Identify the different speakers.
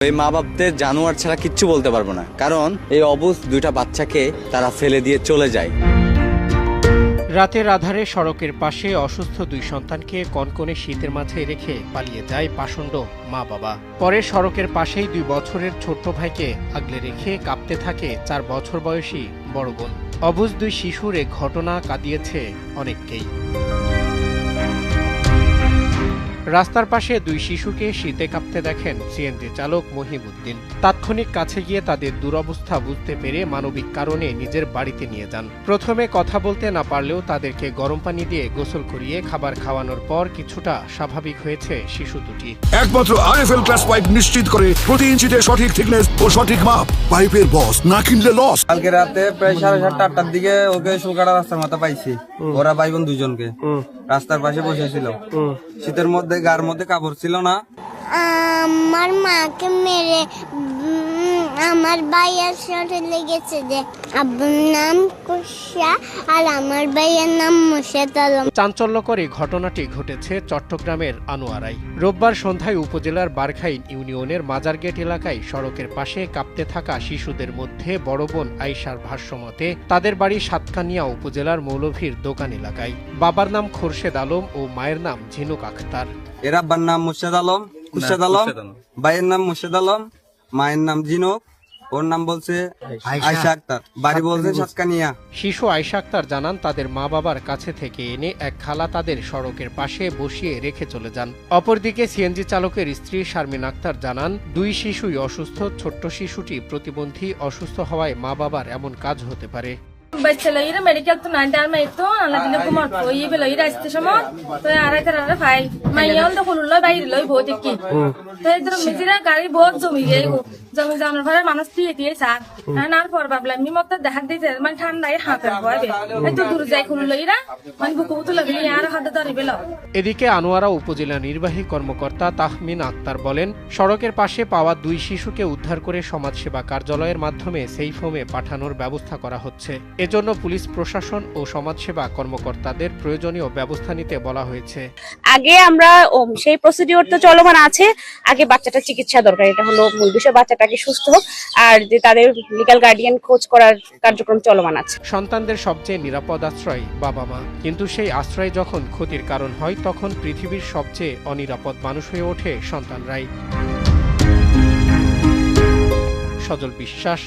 Speaker 1: এই মা বাপদের জানোয়ার ছাড়া কিচ্ছু বলতে পারবো না, কারণ এই অবুঝ দুইটা বাচ্চাকে তারা ফেলে দিয়ে চলে যায়।
Speaker 2: রাতের আধারে সড়কের পাশে অসুস্থ দুই সন্তানকে কনকনে শীতের মাঝে রেখে পালিয়ে যায় পাষণ্ড মা বাবা। পরে সড়কের পাশেই 2 বছরের ছোট্ট ভাইকে আগলে রেখে কাঁপতে থাকে 4 বছর বয়সী বড় বোন। অবুঝ 2 শিশুর এ ঘটনা কাঁদিয়েছে অনেককেই। রাস্তার পাশে 2 শিশুকে শীতে কাঁপতে দেখেন সিএনজি চালক মহিবুদ্দিন। তাৎক্ষণিক কাছে গিয়ে তাদের দুরবস্থা বুঝতে পেরে মানবিক কারণে নিজের বাড়িতে নিয়ে যান। প্রথমে কথা বলতে না পারলেও তাদেরকে গরম পানি দিয়ে গোসল করিয়ে খাবার খাওয়ানোর পর কিছুটা স্বাভাবিক হয়েছে শিশু দুটি।
Speaker 3: একমাত্র আরএফএল ক্লাস পাইপ নিশ্চিত করে প্রতি ইঞ্চিতে সঠিক থিকনেস ও সঠিক মাপ। পাইপের বস, না কিনলে লস।
Speaker 4: কালকে রাতে প্রায় 7:30 8টার দিকে ওকে সুলকাটা রাস্তার মাথা পাইছি। ওরা ভাই বোন দুজনকে রাস্তার পাশে বসেছিল। শীতের মধ্যে গার মধ্যে কাপড় ছিল না।
Speaker 5: আমার মাকে মেরে আমার ভাইয়ের সাথে লেগেছে যে আব্বুর নাম কুশা আর আমার ভাইয়ের নাম মুর্শেদ আলম।
Speaker 2: চাঞ্চল্যকর এই ঘটনাটি ঘটেছে চট্টগ্রামের আনোয়ারায়। রোববার সন্ধ্যায় উপজেলার বারখাইন ইউনিয়নের মাজারগেট এলাকায় সড়কের পাশে কাঁপতে থাকা শিশুদের মধ্যে বড় বোন আয়েশার ভাষ্যমতে তাদের বাড়ি সাতকানিয়া উপজেলার মৌলভীর দোকান এলাকায়। বাবার নাম খোরশেদ আলম ও মায়ের নাম ঝিনুক আক্তার।
Speaker 4: এর আব্বার নাম মুর্শেদ আলম, খুরশেদ আলম, ভাইয়ের নাম মুর্শেদ আলম, মায়ের নাম ঝিনুক, ওর নাম বলছে আয়েশা আক্তার, বাড়ি বলছে সাতকানিয়া।
Speaker 2: শিশু আয়েশা আক্তার জানান তাদের মা বাবার কাছে থেকে এনে এক খালা তাদের সড়কের পাশে বসিয়ে রেখে চলে যান। অপরদিকে সিএনজি চালকের স্ত্রী শারমিন আক্তার জানান 2 শিশুই অসুস্থ। ছোট্ট শিশুটি প্রতিবন্ধী, অসুস্থ হওয়ায় মা বাবার এমন কাজ হতে পারে।
Speaker 6: বাচ্চালাইরা মেডিকেল তো নাই দার মাই তো আলা দিলে কুমার তো এই বেলাইরা আসতে সময় তো আড়াই তারা ভাই মাইয়াল তো হলুল বাইরে লই বহুত কি তো এদের মিজিরা গাড়ি বহুত জমি গেই জমি জানার পরে মানুষ দিয়ে স্যার নার পর ভাবলাম আমি মত দেখা দিতে মানে ঠান্ডায় হাতের ভয় এত দূর যাই খুলুল লইরা মানে বুকু তো লাগি আর হাতে ধরে বেলা।
Speaker 2: এদিকে আনোয়ারা উপজেলা নির্বাহী কর্মকর্তা তাহমিন আক্তার বলেন, সড়কের পাশে পাওয়া 2 শিশুকে উদ্ধার করে সমাজসেবা কার্যালয়ের মাধ্যমে সেফ হোমে পাঠানোর ব্যবস্থা করা হচ্ছে। এজন্য পুলিশ প্রশাসন ও সমাজসেবা কর্মকর্তাদের প্রয়োজনীয় ব্যবস্থা নিতে বলা হয়েছে।
Speaker 7: আগে আমরা সেই প্রসিডিওর তো চলমান আছে, আগে বাচ্চাটা চিকিৎসা দরকার, এটা হলো মূল বিষয়, বাচ্চাটাকে সুস্থ হোক, আর যে তাদের লিগ্যাল গার্ডিয়ান খোঁজ করার কার্যক্রম চলমান আছে।
Speaker 2: সন্তানদের সবচেয়ে নিরাপদ আশ্রয় বাবা মা, কিন্তু সেই আশ্রয় যখন ক্ষতির কারণ হয় তখন পৃথিবীর সবচেয়ে অনিরাপদ মানুষ হয়ে ওঠে সন্তানরাই। সজল বিশ্বাস।